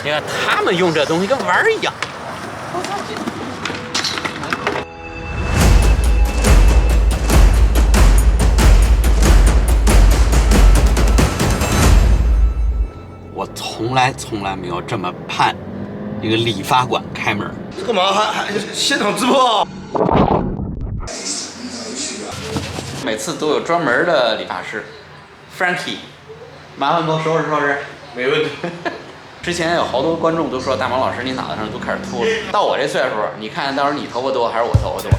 你看他们用这东西跟玩儿一样。我从来没有这么盼一个理发馆开门。干嘛还现场直播？每次都有专门的理发师 ，Frankie， 麻烦给我收拾收拾。没问题。之前有好多观众都说大毛老师你脑袋上都开始秃了。到我这岁数，你看到时候你头发多还是我头发多？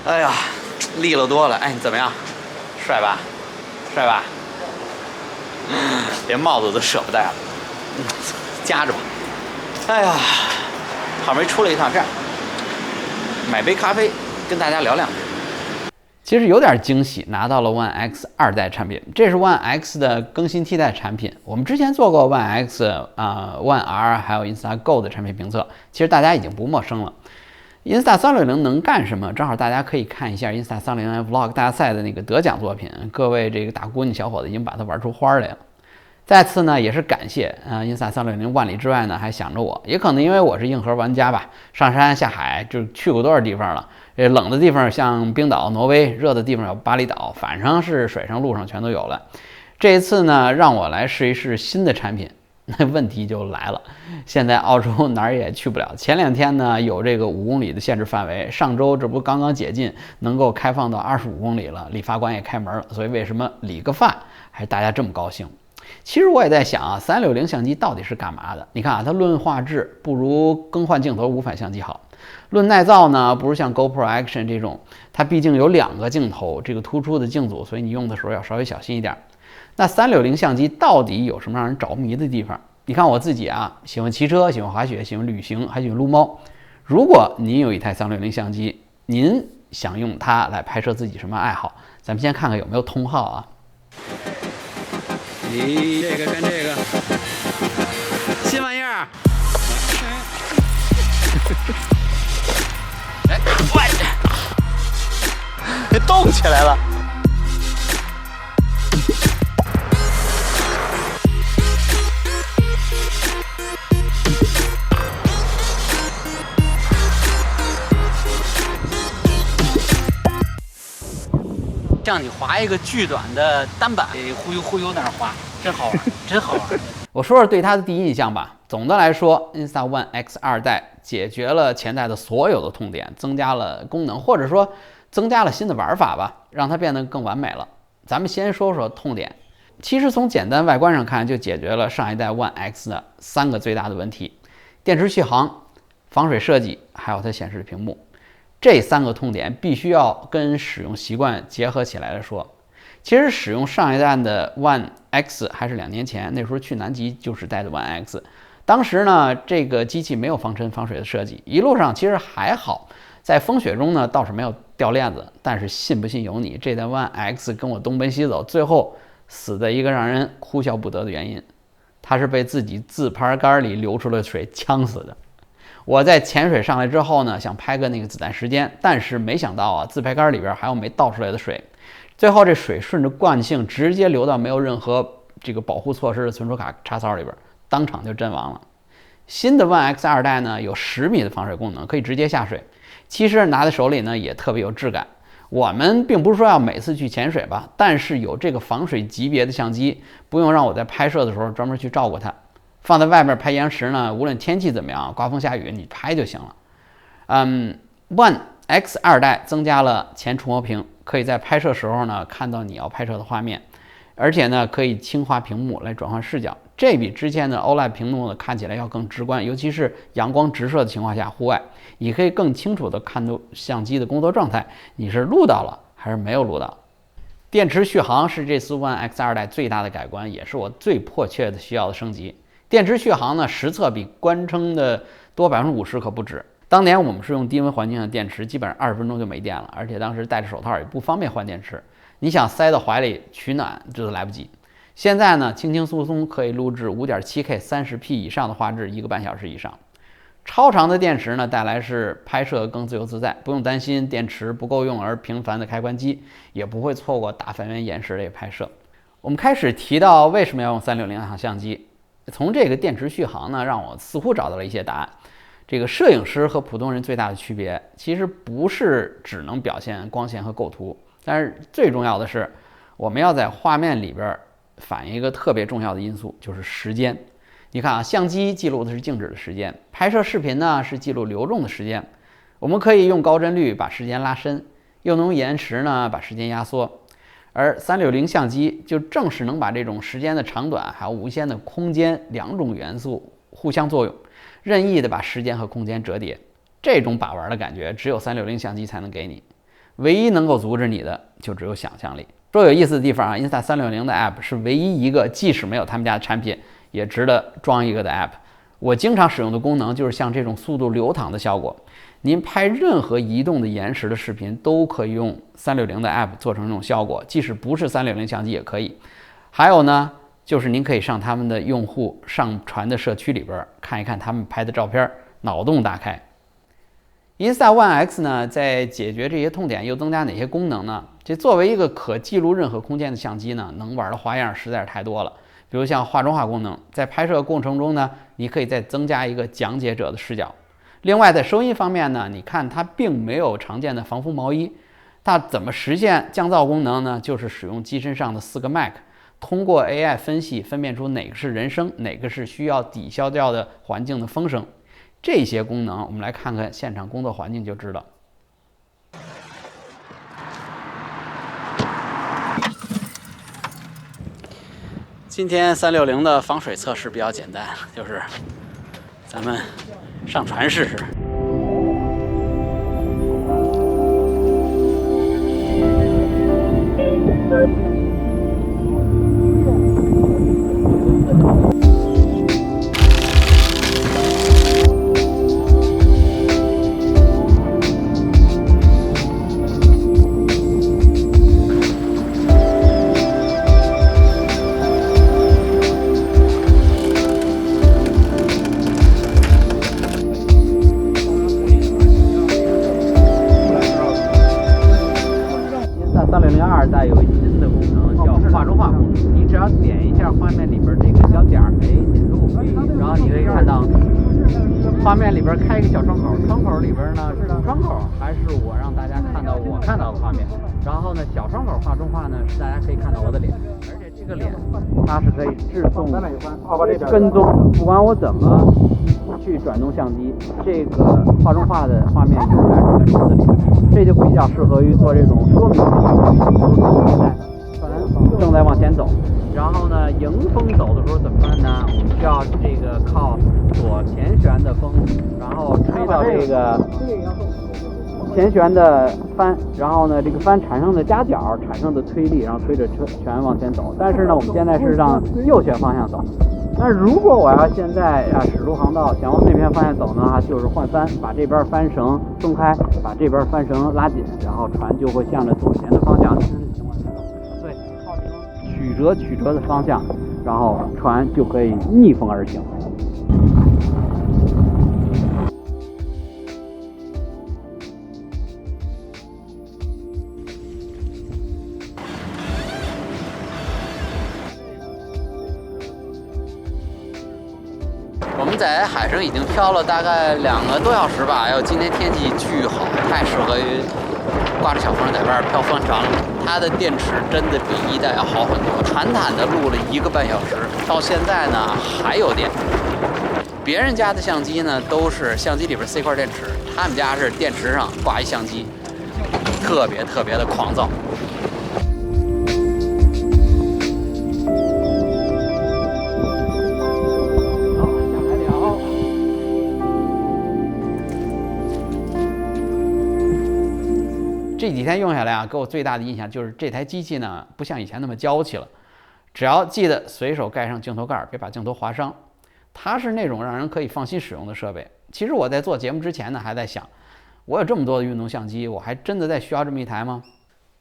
哎呀，利落多了。哎，你怎么样？帅吧？帅吧？连帽子都舍不戴了，夹着吧。哎呀，好没出来一趟，这样买杯咖啡，跟大家聊两句。其实有点惊喜，拿到了 One X 2代产品，这是 One X 的更新替代产品。我们之前做过 One X、One R 还有 Instago 的产品评测，其实大家已经不陌生了。Insta360能干什么？正好大家可以看一下 Insta360 Vlog 大赛的那个得奖作品，各位这个大姑娘小伙子已经把它玩出花来了。再次呢，也是感谢Insta360万里之外呢还想着我，也可能因为我是硬核玩家吧，上山下海就去过多少地方了。冷的地方像冰岛、挪威，热的地方有巴厘岛，反正是水上陆上全都有了。这一次呢，让我来试一试新的产品。那问题就来了，现在澳洲哪儿也去不了。前2天呢有这个5公里的限制范围，上周这不刚刚解禁，能够开放到25公里了，理发馆也开门了。所以为什么理个发还是大家这么高兴？其实我也在想啊，360相机到底是干嘛的？你看啊，它论画质不如更换镜头无反相机好，论耐造呢不如像 GoPro Action 这种，它毕竟有2个镜头，这个突出的镜组，所以你用的时候要稍微小心一点。那360相机到底有什么让人着迷的地方？你看我自己啊，喜欢骑车，喜欢滑雪，喜欢旅行，还喜欢撸猫。如果您有一台360相机，您想用它来拍摄自己什么爱好？咱们先看看有没有通号啊。咦，这个跟这个新玩意儿。哎，喂，给动起来了。像你滑一个巨短的单板，忽悠忽悠那儿滑，真好玩，真好玩。我说说对它的第一印象吧。总的来说 ，Insta One X 2代解决了前代的所有的痛点，增加了功能，或者说增加了新的玩法吧，让它变得更完美了。咱们先说说痛点。其实从简单外观上看，就解决了上一代 One X 的3个最大的问题：电池续航、防水设计，还有它显示的屏幕。这3个痛点必须要跟使用习惯结合起来说。其实使用上一代的 One X 还是2年前，那时候去南极就是带的 One X。当时呢，这个机器没有防尘防水的设计，一路上其实还好，在风雪中呢倒是没有掉链子。但是信不信由你，这台 One X 跟我东奔西走，最后死的一个让人哭笑不得的原因，它是被自己自拍杆里流出来的水呛死的。我在潜水上来之后呢，想拍个那个子弹时间，但是没想到啊，自拍杆里边还有没倒出来的水，最后这水顺着惯性直接流到没有任何这个保护措施的存储卡插槽里边，当场就阵亡了。新的 One X 2代呢有10米的防水功能，可以直接下水，其实拿在手里呢也特别有质感。我们并不是说要每次去潜水吧，但是有这个防水级别的相机，不用让我在拍摄的时候专门去照顾它。放在外面拍延时呢，无论天气怎么样，刮风下雨你拍就行了。One X 2代增加了前触摸屏，可以在拍摄时候呢看到你要拍摄的画面，而且呢可以轻滑屏幕来转换视角，这比之前的 OLED 屏幕呢看起来要更直观，尤其是阳光直射的情况下，户外你可以更清楚的看到相机的工作状态，你是录到了还是没有录到。电池续航是这次 One X2 代最大的改观，也是我最迫切的需要的升级。电池续航呢，实测比官称的多50%可不止。当年我们是用低温环境的电池，基本上20分钟就没电了，而且当时戴着手套也不方便换电池，你想塞到怀里取暖这都来不及。现在呢，轻轻松松可以录制 5.7K 30P 以上的画质1个半小时以上。超长的电池呢，带来是拍摄更自由自在，不用担心电池不够用而频繁的开关机，也不会错过大范围延时类拍摄。我们开始提到为什么要用360相机，从这个电池续航呢，让我似乎找到了一些答案。这个摄影师和普通人最大的区别，其实不是只能表现光线和构图，但是最重要的是，我们要在画面里边反映一个特别重要的因素，就是时间。你看啊，相机记录的是静止的时间，拍摄视频呢是记录流动的时间。我们可以用高帧率把时间拉伸，又能用延时呢把时间压缩。而360相机就正是能把这种时间的长短还有无限的空间两种元素互相作用，任意的把时间和空间折叠。这种把玩的感觉只有360相机才能给你，唯一能够阻止你的就只有想象力。说有意思的地方啊，Insta360的 App 是唯一一个即使没有他们家的产品也值得装一个的 App。我经常使用的功能就是像这种速度流淌的效果。您拍任何移动的延时的视频都可以用360的 App 做成这种效果，即使不是360相机也可以。还有呢，就是您可以上他们的用户上传的社区里边看一看他们拍的照片，脑洞大开。Insta1 X 呢，在解决这些痛点又增加哪些功能呢？这作为一个可记录任何空间的相机呢，能玩的花样实在是太多了。比如像画中画功能，在拍摄过程中呢，你可以再增加一个讲解者的视角。另外，在收音方面呢，你看它并没有常见的防风毛衣，它怎么实现降噪功能呢？就是使用机身上的4个 mic， 通过 AI 分析分辨出哪个是人声，哪个是需要抵消掉的环境的风声。这些功能我们来看看现场工作环境就知道。今天360的防水测试比较简单，就是咱们上船试试。360-2代有一新的功能叫画中画功能，你只要点一下画面里边这个小点儿，点住，然后你可以看到画面里边开一个小窗口，窗口里边呢是主窗口，还是我让大家看到我看到的画面。然后呢，小窗口画中画呢是大家可以看到我的脸，而且这个脸它是可以自动跟踪，不管我怎么去转动相机，这个画中画的画面永远是跟着我的脸。这就比较适合于做这种说明现在船正在往前走，然后呢，迎风走的时候怎么办呢？我们需要这个靠左前旋的风，然后吹到这个前旋的帆，然后呢，这个帆产生的夹角产生的推力，然后推着船往前走。但是呢，我们现在是让右旋方向走。那如果我要现在驶入航道，想往那边方向走呢，就是换帆，把这边帆绳松开，把这边帆绳拉紧，然后船就会向着左前的方向对，靠这种曲折的方向，然后船就可以逆风而行。我们在海上已经漂了大概2个多小时吧，今天天气巨好，太适合于挂着小风在外边漂帆船了。它的电池真的比1代要好很多，传坦的录了1个半小时，到现在呢还有电。别人家的相机呢都是相机里边塞块电池，他们家是电池上挂一相机，特别的狂躁。这几天用下来啊，给我最大的印象就是这台机器呢，不像以前那么娇气了。只要记得随手盖上镜头盖，别把镜头划伤。它是那种让人可以放心使用的设备。其实我在做节目之前呢，还在想，我有这么多的运动相机，我还真的在需要这么一台吗？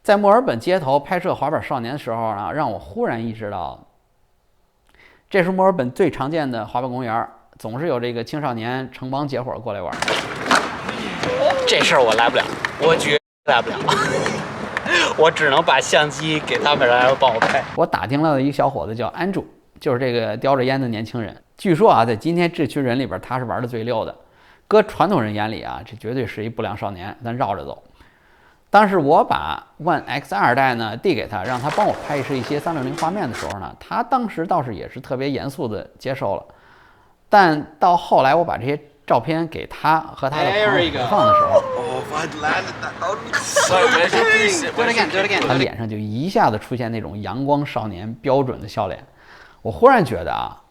在墨尔本街头拍摄滑板少年的时候呢，让我忽然意识到，这是墨尔本最常见的滑板公园，总是有这个青少年成帮结伙过来玩。这事儿我来不了，我绝对来不了。我只能把相机给他们，让他帮我拍。我打听到的一个小伙子叫安住，就是这个叼着烟的年轻人。据说啊，在今天这群人里边，他是玩的最溜的。搁传统人眼里啊，这绝对是一不良少年，咱绕着走。当时我把 One X2代呢递给他，让他帮我拍摄一些360画面的时候呢，他当时倒是也是特别严肃的接受了。但到后来我把这些照片给他和他的朋友回放的时候，他脸上就一下子出现那种阳光少年标准的笑脸。我忽然觉得啊，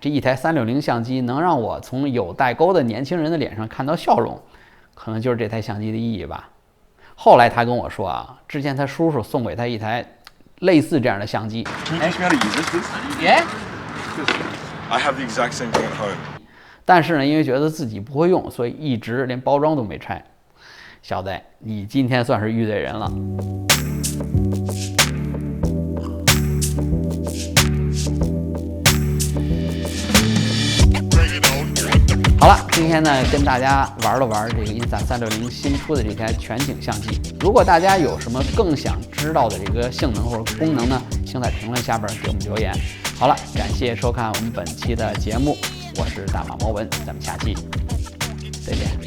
这一台360相机能让我从有代沟的年轻人的脸上看到笑容，可能就是这台相机的意义吧。后来他跟我说啊，之前他叔叔送给他一台类似这样的相机。Yeah. I have the exact same thing at home. 但是呢，因为觉得自己不会用，所以一直连包装都没拆。小子，你今天算是遇对人了。好了，今天呢跟大家玩了玩这个 Insta360新出的这台全景相机。如果大家有什么更想知道的这个性能或者功能呢，请在评论下边给我们留言。好了，感谢收看我们本期的节目，我是大马猫文，咱们下期再见。